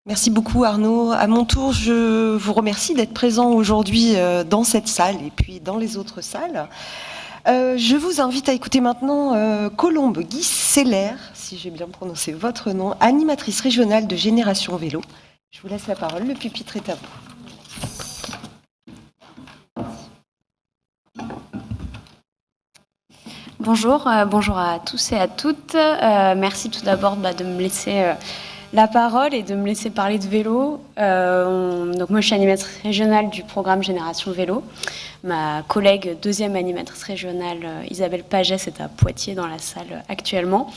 Merci beaucoup Arnaud. À mon tour, je vous remercie d'être présent aujourd'hui dans cette salle et puis dans les autres salles. Je vous invite à écouter maintenant Colombe Guis-Seller, si j'ai bien prononcé votre nom, animatrice régionale de Génération Vélo. Je vous laisse la parole, le pupitre est à vous. Bonjour, bonjour à tous et à toutes. Merci tout d'abord de me laisser la parole et de me laisser parler de vélo. Donc moi, je suis animatrice régionale du programme Génération Vélo. Ma collègue deuxième animatrice régionale, Isabelle Pagès, est à Poitiers dans la salle actuellement.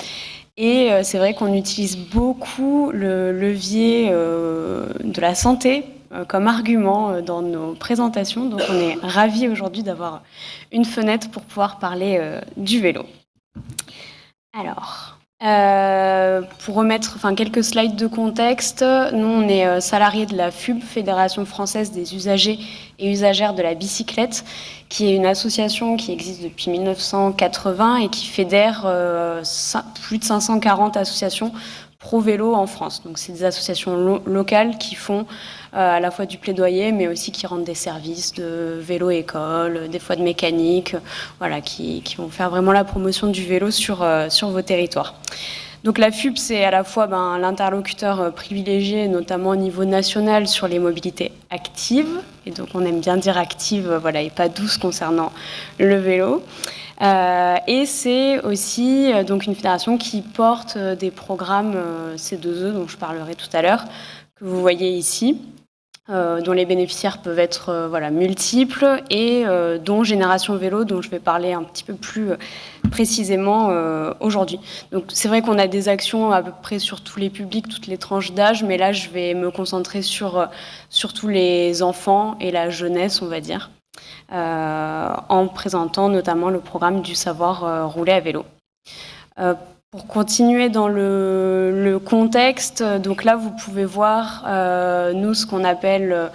Et c'est vrai qu'on utilise beaucoup le levier de la santé comme argument dans nos présentations. Donc on est ravis aujourd'hui d'avoir une fenêtre pour pouvoir parler du vélo. Alors, pour remettre quelques slides de contexte, nous on est salariés de la FUB, Fédération française des usagers et usagères de la bicyclette, qui est une association qui existe depuis 1980 et qui fédère plus de 540 associations pro-vélo en France. Donc c'est des associations locales qui font à la fois du plaidoyer, mais aussi qui rendent des services de vélo-école, des fois de mécanique, voilà, qui vont faire vraiment la promotion du vélo sur vos territoires. Donc la FUB, c'est à la fois l'interlocuteur privilégié, notamment au niveau national, sur les mobilités actives. Et donc on aime bien dire active, voilà, et pas douce concernant le vélo. Et c'est aussi donc une fédération qui porte des programmes C2E, dont je parlerai tout à l'heure, que vous voyez ici, dont les bénéficiaires peuvent être multiples et dont Génération Vélo, dont je vais parler un petit peu plus précisément aujourd'hui. Donc c'est vrai qu'on a des actions à peu près sur tous les publics, toutes les tranches d'âge, mais là je vais me concentrer sur tous les enfants et la jeunesse, on va dire, en présentant notamment le programme du savoir rouler à vélo. Pour continuer dans le contexte, donc là vous pouvez voir nous ce qu'on appelle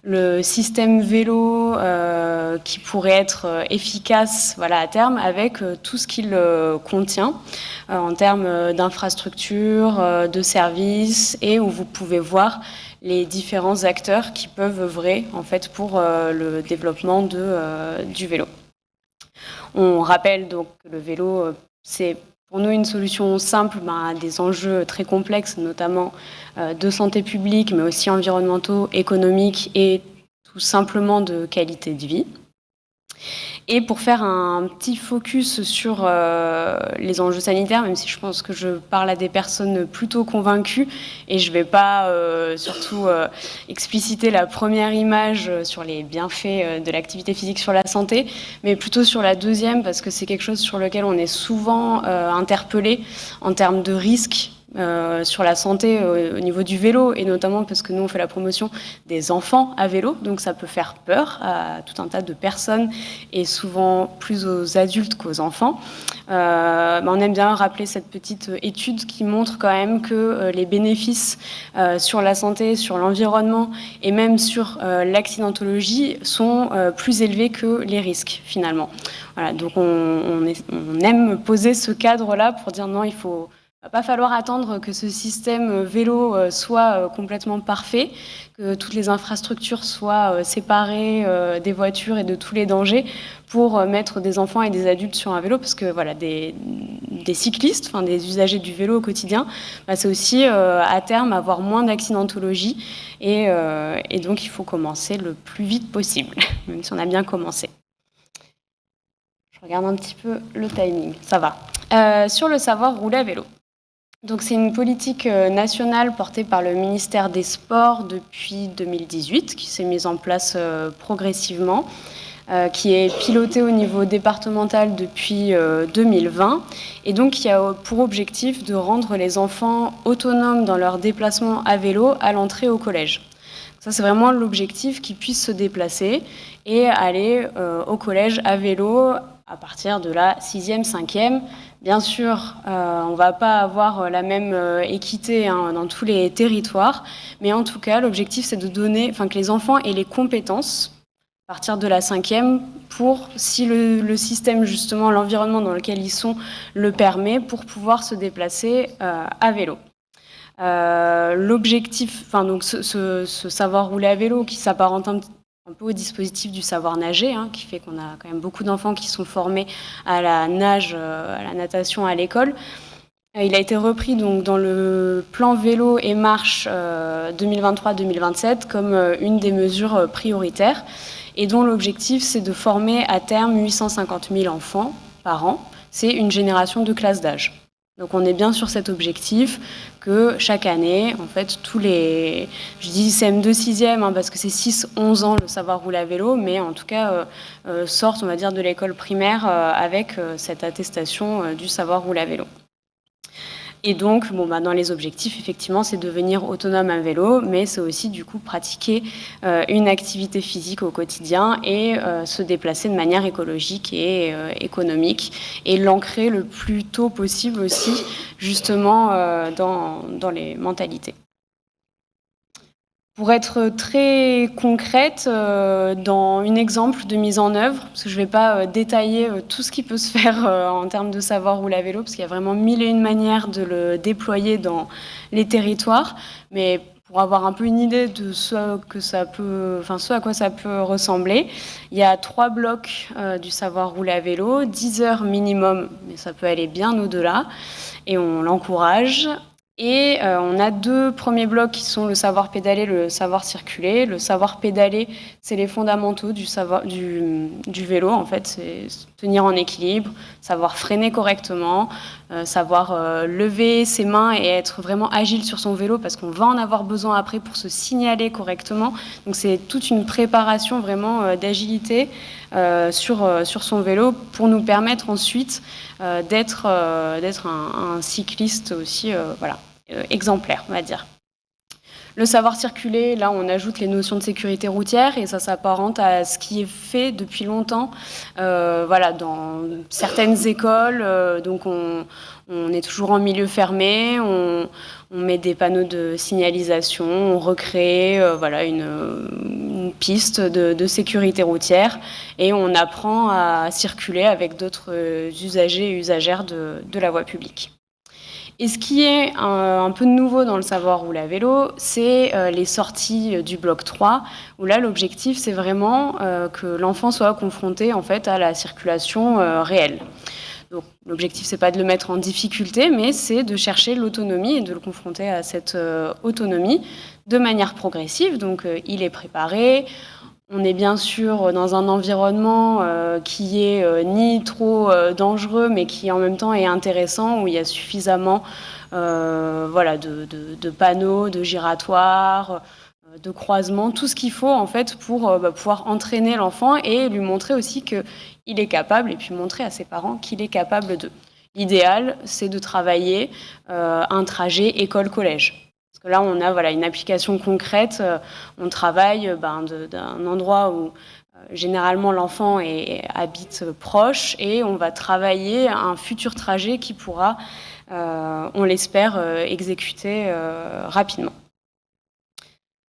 le système vélo qui pourrait être efficace à terme avec tout ce qu'il contient en termes d'infrastructures, de services, et où vous pouvez voir les différents acteurs qui peuvent œuvrer en fait pour le développement du vélo. On rappelle donc que le vélo, c'est pour nous une solution simple à des enjeux très complexes, notamment de santé publique, mais aussi environnementaux, économiques et tout simplement de qualité de vie. Et pour faire un petit focus sur les enjeux sanitaires, même si je pense que je parle à des personnes plutôt convaincues, et je ne vais pas surtout expliciter la première image sur les bienfaits de l'activité physique sur la santé, mais plutôt sur la deuxième, parce que c'est quelque chose sur lequel on est souvent interpellé en termes de risques sur la santé au niveau du vélo, et notamment parce que nous on fait la promotion des enfants à vélo, donc ça peut faire peur à tout un tas de personnes et souvent plus aux adultes qu'aux enfants. On aime bien rappeler cette petite étude qui montre quand même que les bénéfices sur la santé, sur l'environnement et même sur l'accidentologie sont plus élevés que les risques finalement. Voilà, donc on aime poser ce cadre-là pour dire non, il va pas falloir attendre que ce système vélo soit complètement parfait, que toutes les infrastructures soient séparées des voitures et de tous les dangers pour mettre des enfants et des adultes sur un vélo, parce que des cyclistes, des usagers du vélo au quotidien, c'est aussi à terme avoir moins d'accidentologie et donc il faut commencer le plus vite possible, même si on a bien commencé. Je regarde un petit peu le timing, ça va. Sur le savoir rouler à vélo. Donc c'est une politique nationale portée par le ministère des Sports depuis 2018, qui s'est mise en place progressivement, qui est pilotée au niveau départemental depuis 2020, et donc qui a pour objectif de rendre les enfants autonomes dans leurs déplacements à vélo à l'entrée au collège. Ça, c'est vraiment l'objectif, qu'ils puissent se déplacer et aller au collège à vélo à partir de la 6e, 5e. Bien sûr, on ne va pas avoir la même équité dans tous les territoires, mais en tout cas, l'objectif, c'est de donner, que les enfants aient les compétences à partir de la 5e pour, si le système, justement, l'environnement dans lequel ils sont le permet, pour pouvoir se déplacer à vélo. L'objectif, enfin donc ce savoir rouler à vélo qui s'apparente un peu au dispositif du savoir nager, qui fait qu'on a quand même beaucoup d'enfants qui sont formés à la nage, à la natation à l'école. Il a été repris donc dans le plan vélo et marche 2023-2027 comme une des mesures prioritaires et dont l'objectif c'est de former à terme 850 000 enfants par an. C'est une génération de classe d'âge. Donc on est bien sur cet objectif que chaque année, en fait, tous les... Je dis CM2, 6e, parce que c'est 6-11 ans le savoir rouler à vélo, mais en tout cas sortent, on va dire, de l'école primaire avec cette attestation du savoir rouler à vélo. Et donc, dans les objectifs, effectivement, c'est devenir autonome à vélo, mais c'est aussi, du coup, pratiquer une activité physique au quotidien et se déplacer de manière écologique et économique et l'ancrer le plus tôt possible aussi, justement, dans les mentalités. Pour être très concrète, dans un exemple de mise en œuvre, parce que je ne vais pas détailler tout ce qui peut se faire en termes de savoir rouler à vélo, parce qu'il y a vraiment 1001 manières de le déployer dans les territoires, mais pour avoir un peu une idée de ce à quoi ça peut ressembler, il y a 3 blocs du savoir rouler à vélo, 10 heures minimum, mais ça peut aller bien au-delà, et on l'encourage. Et on a 2 premiers blocs qui sont le savoir pédaler, le savoir circuler. Le savoir pédaler, c'est les fondamentaux du vélo, en fait. C'est tenir en équilibre, savoir freiner correctement, savoir lever ses mains et être vraiment agile sur son vélo parce qu'on va en avoir besoin après pour se signaler correctement. Donc c'est toute une préparation vraiment d'agilité sur son vélo pour nous permettre ensuite d'être un cycliste aussi, exemplaire, on va dire. Le savoir circuler, là, on ajoute les notions de sécurité routière et ça s'apparente à ce qui est fait depuis longtemps, dans certaines écoles. Donc, on est toujours en milieu fermé, on met des panneaux de signalisation, on recrée une piste de sécurité routière et on apprend à circuler avec d'autres usagers et usagères de la voie publique. Et ce qui est un peu nouveau dans le savoir rouler à vélo, c'est les sorties du bloc 3, où là, l'objectif, c'est vraiment que l'enfant soit confronté en fait, à la circulation réelle. Donc, l'objectif, c'est pas de le mettre en difficulté, mais c'est de chercher l'autonomie et de le confronter à cette autonomie de manière progressive. Donc, il est préparé. On est bien sûr dans un environnement qui est ni trop dangereux, mais qui en même temps est intéressant, où il y a suffisamment de panneaux, de giratoires, de croisements, tout ce qu'il faut en fait pour pouvoir entraîner l'enfant et lui montrer aussi qu'il est capable, et puis montrer à ses parents qu'il est capable de. L'idéal, c'est de travailler un trajet école-collège. Parce que là, on a une application concrète. On travaille d'un endroit où généralement l'enfant habite proche et on va travailler un futur trajet qui pourra, on l'espère, exécuter rapidement.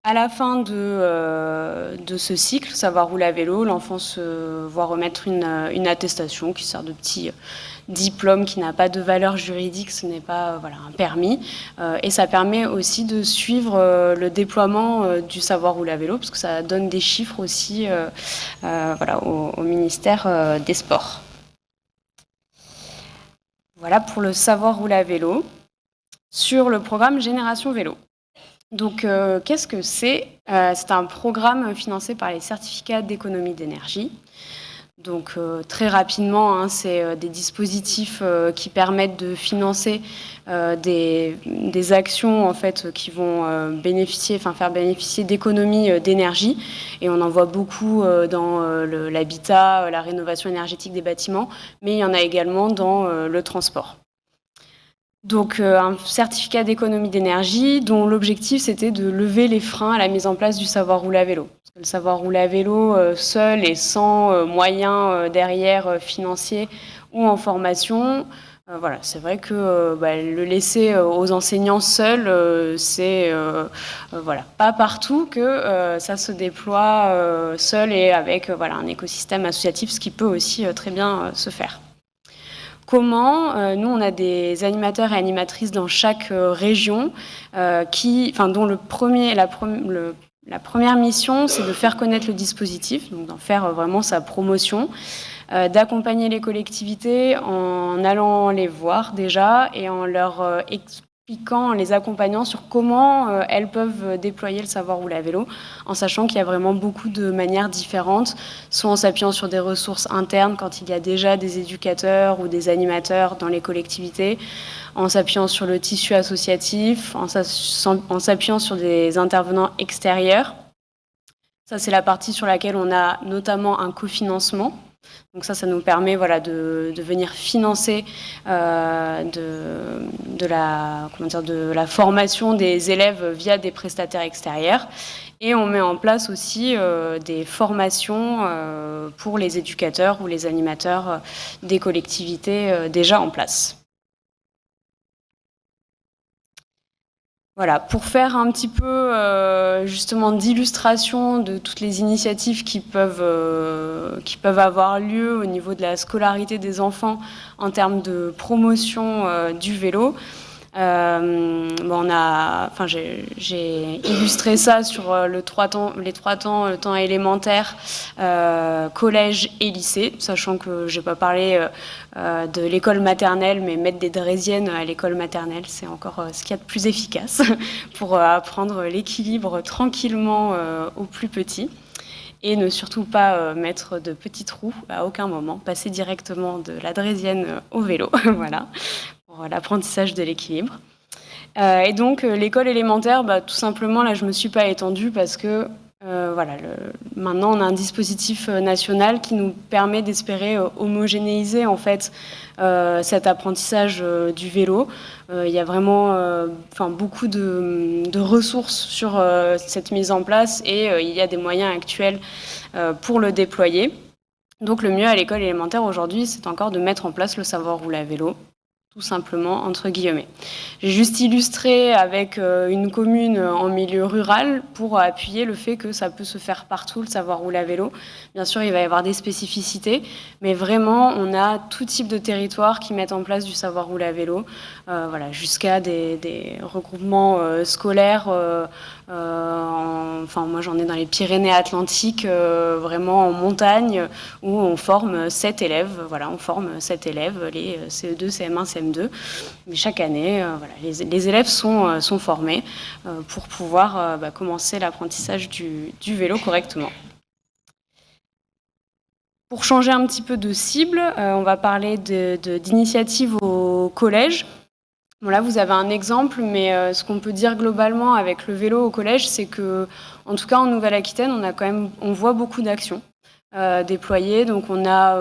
À la fin de ce cycle, savoir rouler à vélo, l'enfant se voit remettre une attestation qui sert de petit diplôme qui n'a pas de valeur juridique, ce n'est pas un permis. Et ça permet aussi de suivre le déploiement du savoir rouler à vélo, parce que ça donne des chiffres aussi au ministère des Sports. Voilà pour le savoir rouler à vélo. Sur le programme Génération Vélo. Donc, qu'est-ce que c'est ? C'est un programme financé par les certificats d'économie d'énergie. Donc, très rapidement, c'est des dispositifs qui permettent de financer des actions en fait qui vont faire bénéficier d'économies d'énergie. Et on en voit beaucoup dans l'habitat, la rénovation énergétique des bâtiments, mais il y en a également dans le transport. Donc, un certificat d'économie d'énergie dont l'objectif, c'était de lever les freins à la mise en place du savoir rouler à vélo. Parce que le savoir rouler à vélo, seul et sans moyens derrière financiers ou en formation, c'est vrai que le laisser aux enseignants seuls, c'est pas partout que ça se déploie seul et avec un écosystème associatif, ce qui peut aussi très bien se faire. Comment nous, on a des animateurs et animatrices dans chaque région dont la première mission, c'est de faire connaître le dispositif, donc d'en faire vraiment sa promotion, d'accompagner les collectivités en allant les voir déjà et en leur expliquant, en les accompagnant sur comment elles peuvent déployer le savoir roule à vélo, en sachant qu'il y a vraiment beaucoup de manières différentes, soit en s'appuyant sur des ressources internes quand il y a déjà des éducateurs ou des animateurs dans les collectivités, en s'appuyant sur le tissu associatif, en s'appuyant sur des intervenants extérieurs. Ça, c'est la partie sur laquelle on a notamment un cofinancement. Donc ça nous permet de venir financer de la formation des élèves via des prestataires extérieurs. Et on met en place aussi des formations pour les éducateurs ou les animateurs des collectivités déjà en place. Voilà, pour faire un petit peu justement d'illustration de toutes les initiatives qui peuvent avoir lieu au niveau de la scolarité des enfants en termes de promotion du vélo. J'ai illustré ça sur les trois temps, le temps élémentaire, collège et lycée, sachant que j'ai pas parlé de l'école maternelle, mais mettre des Drésiennes à l'école maternelle, c'est encore ce qu'il y a de plus efficace pour apprendre l'équilibre tranquillement aux plus petits. Et ne surtout pas mettre de petits trous à aucun moment, passer directement de la Drésienne au vélo, voilà, pour l'apprentissage de l'équilibre. Et donc l'école élémentaire, tout simplement, là je me suis pas étendue parce que maintenant on a un dispositif national qui nous permet d'espérer homogénéiser en fait cet apprentissage du vélo. Il y a vraiment beaucoup de ressources sur cette mise en place et il y a des moyens actuels pour le déployer. Donc le mieux à l'école élémentaire aujourd'hui, c'est encore de mettre en place le savoir rouler à vélo, tout simplement, entre guillemets. J'ai juste illustré avec une commune en milieu rural pour appuyer le fait que ça peut se faire partout, le savoir rouler à vélo. Bien sûr, il va y avoir des spécificités, mais vraiment, on a tout type de territoires qui mettent en place du savoir rouler à vélo, jusqu'à des regroupements scolaires. Moi, j'en ai dans les Pyrénées-Atlantiques, vraiment en montagne, où on forme 7 élèves. Voilà, on forme 7 élèves, les CE2, CM1, CM2. Mais chaque année, les élèves sont formés pour pouvoir commencer l'apprentissage du vélo correctement. Pour changer un petit peu de cible, on va parler d'initiatives au collège. Bon, là, vous avez un exemple, mais ce qu'on peut dire globalement avec le vélo au collège, c'est que, en tout cas en Nouvelle-Aquitaine, on voit beaucoup d'actions déployées. Donc, on a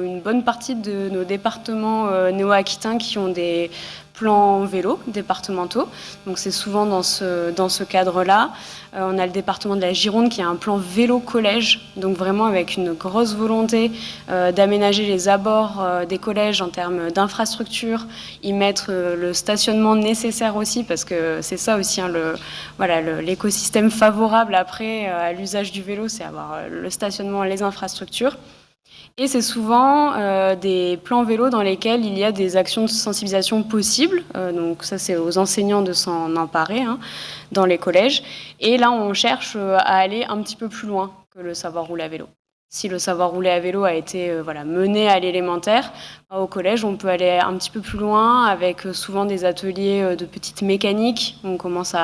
une bonne partie de nos départements néo-aquitains qui ont des plans vélo départementaux. Donc, c'est souvent dans ce cadre-là. On a le département de la Gironde qui a un plan vélo collège, donc vraiment avec une grosse volonté d'aménager les abords des collèges en termes d'infrastructures, y mettre le stationnement nécessaire aussi, parce que c'est ça aussi, l'écosystème favorable après à l'usage du vélo, c'est avoir le stationnement et les infrastructures. Et c'est souvent des plans vélo dans lesquels il y a des actions de sensibilisation possibles. Donc ça, c'est aux enseignants de s'en emparer dans les collèges. Et là, on cherche à aller un petit peu plus loin que le savoir rouler à vélo. Si le savoir rouler à vélo a été mené à l'élémentaire, au collège, on peut aller un petit peu plus loin avec souvent des ateliers de petite mécanique. On commence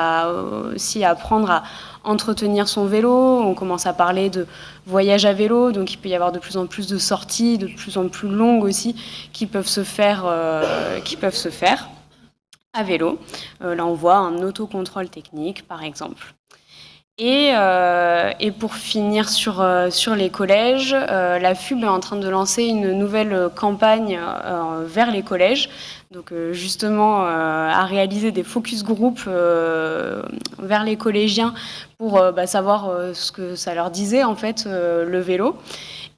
aussi à apprendre à entretenir son vélo. On commence à parler de voyage à vélo. Donc, il peut y avoir de plus en plus de sorties, de plus en plus longues aussi, qui peuvent se faire à vélo. Là, on voit un autocontrôle technique, par exemple. Et pour finir sur les collèges, la FUB est en train de lancer une nouvelle campagne vers les collèges, donc justement à réaliser des focus group vers les collégiens pour savoir ce que ça leur disait en fait le vélo.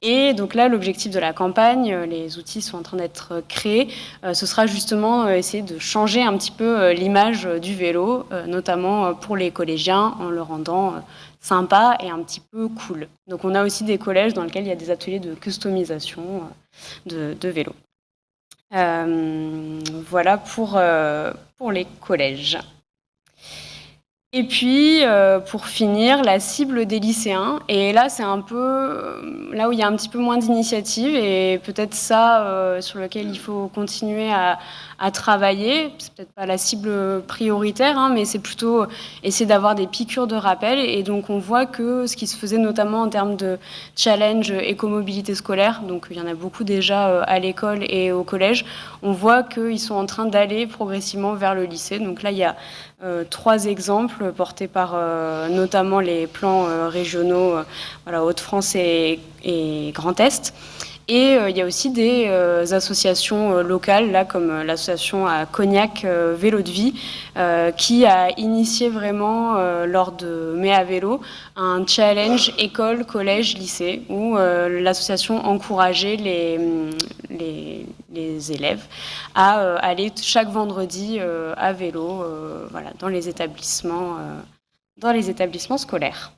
Et donc là, l'objectif de la campagne, les outils sont en train d'être créés, ce sera justement essayer de changer un petit peu l'image du vélo, notamment pour les collégiens, en le rendant sympa et un petit peu cool. Donc on a aussi des collèges dans lesquels il y a des ateliers de customisation de vélo. Voilà pour les collèges. Et puis, pour finir, la cible des lycéens. Et là, c'est un peu là où il y a un petit peu moins d'initiatives et peut-être ça sur lequel il faut continuer à travailler. C'est peut-être pas la cible prioritaire, hein, mais c'est plutôt essayer d'avoir des piqûres de rappel. Et donc, on voit que ce qui se faisait notamment en termes de challenge écomobilité scolaire, donc il y en a beaucoup déjà à l'école et au collège, on voit qu'ils sont en train d'aller progressivement vers le lycée. Donc là, il y a 3 exemples portés par notamment les plans régionaux Hauts-de-France et Grand Est. Et il y a aussi des associations locales, là, comme l'association à Cognac Vélo de Vie, qui a initié vraiment, lors de Mai à vélo, un challenge école, collège, lycée, où l'association encourageait les élèves à aller chaque vendredi à vélo dans les établissements scolaires.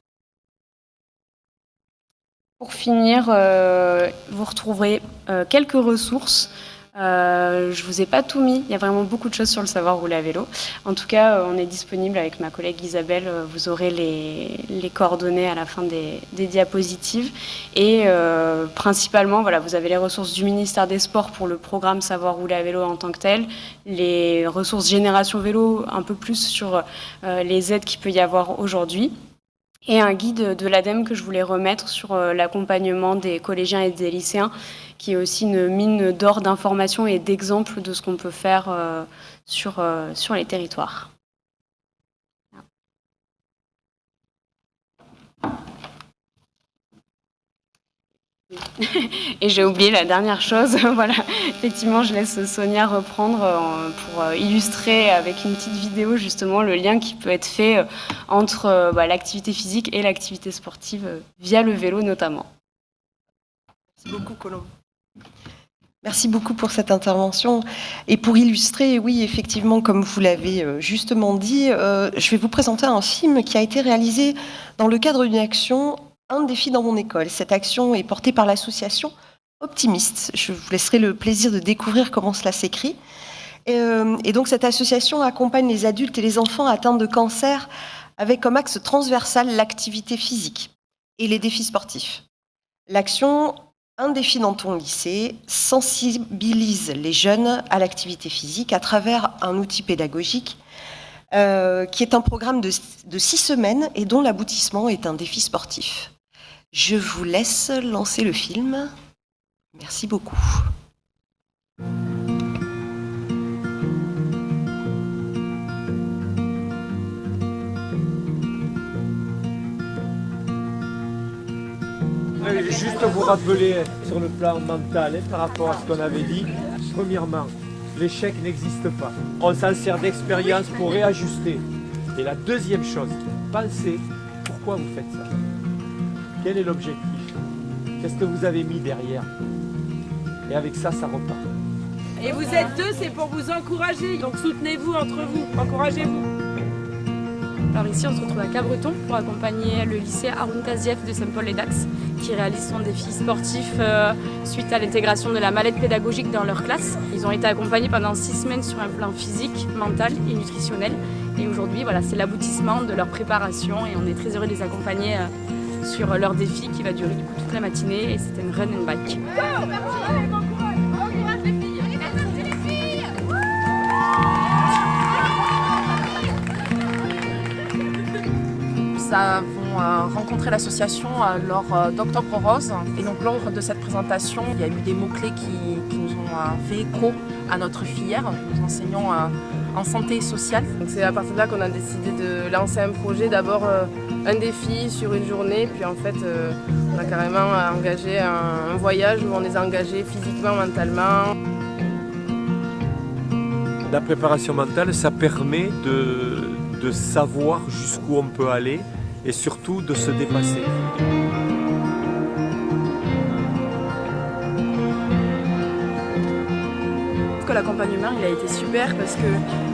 Pour finir, vous retrouverez quelques ressources. Je vous ai pas tout mis, il y a vraiment beaucoup de choses sur le savoir rouler à vélo. En tout cas, on est disponible avec ma collègue Isabelle, vous aurez les coordonnées à la fin des diapositives. Et principalement, voilà, vous avez les ressources du ministère des Sports pour le programme Savoir rouler à vélo en tant que tel, les ressources Génération Vélo, un peu plus sur les aides qu'il peut y avoir aujourd'hui. Et un guide de l'ADEME que je voulais remettre sur l'accompagnement des collégiens et des lycéens, qui est aussi une mine d'or d'informations et d'exemples de ce qu'on peut faire sur les territoires. Et j'ai oublié la dernière chose. Voilà. Effectivement, je laisse Sonia reprendre pour illustrer avec une petite vidéo justement le lien qui peut être fait entre l'activité physique et l'activité sportive via le vélo notamment. Merci beaucoup, Colombe. Merci beaucoup pour cette intervention. Et pour illustrer, oui, effectivement, comme vous l'avez justement dit, je vais vous présenter un film qui a été réalisé dans le cadre d'une action Un défi dans mon école. Cette action est portée par l'association Optimiste. Je vous laisserai le plaisir de découvrir comment cela s'écrit. Et donc cette association accompagne les adultes et les enfants atteints de cancer avec comme axe transversal l'activité physique et les défis sportifs. L'action Un défi dans ton lycée sensibilise les jeunes à l'activité physique à travers un outil pédagogique qui est un programme de 6 semaines et dont l'aboutissement est un défi sportif. Je vous laisse lancer le film. Merci beaucoup. Juste vous rappeler sur le plan mental par rapport à ce qu'on avait dit. Premièrement, l'échec n'existe pas. On s'en sert d'expérience pour réajuster. Et la deuxième chose, pensez pourquoi vous faites ça. Quel est l'objectif? Qu'est-ce que vous avez mis derrière? Et avec ça, ça repart. Et vous êtes deux, c'est pour vous encourager. Donc soutenez-vous entre vous, encouragez-vous. Alors ici, on se retrouve à Cabreton pour accompagner le lycée Haroun Tazieff de Saint-Paul-les-Dax qui réalise son défi sportif suite à l'intégration de la mallette pédagogique dans leur classe. Ils ont été accompagnés pendant 6 semaines sur un plan physique, mental et nutritionnel. Et aujourd'hui, voilà, c'est l'aboutissement de leur préparation et on est très heureux de les accompagner sur leur défi qui va durer du coup toute la matinée et c'est une run and bike. Ça vont rencontrer l'association lors d'Octobre Rose. Et donc lors de cette présentation, il y a eu des mots-clés qui nous ont fait écho à notre filière. Nous enseignons en santé sociale. Donc c'est à partir de là qu'on a décidé de lancer un projet, d'abord un défi sur une journée, puis en fait on a carrément engagé un voyage où on les a engagés physiquement, mentalement. La préparation mentale, ça permet de savoir jusqu'où on peut aller et surtout de se dépasser. L'accompagnement il a été super parce que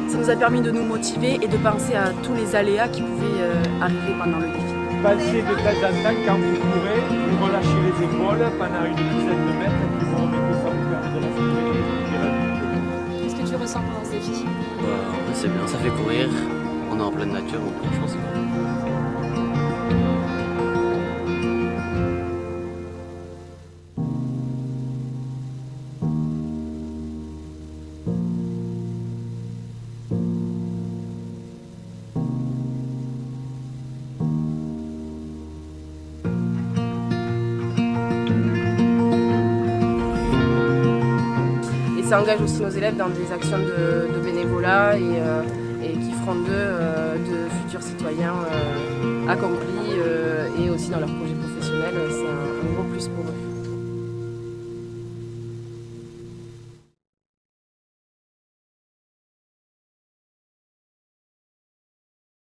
ça nous a permis de nous motiver et de penser à tous les aléas qui pouvaient arriver pendant le défi. Pensez de temps en temps, quand vous courez, vous relâchez les épaules pendant une dizaine de mètres et puis vous remettez ça au cœur de la sécurité. ressent pendant ce défi? C'est bien, ça fait courir, on est en pleine nature, donc franchement c'est bien. Ça engage aussi nos élèves dans des actions de bénévolat et qui feront d'eux de futurs citoyens accomplis et aussi dans leurs projets professionnels. C'est un gros plus pour eux.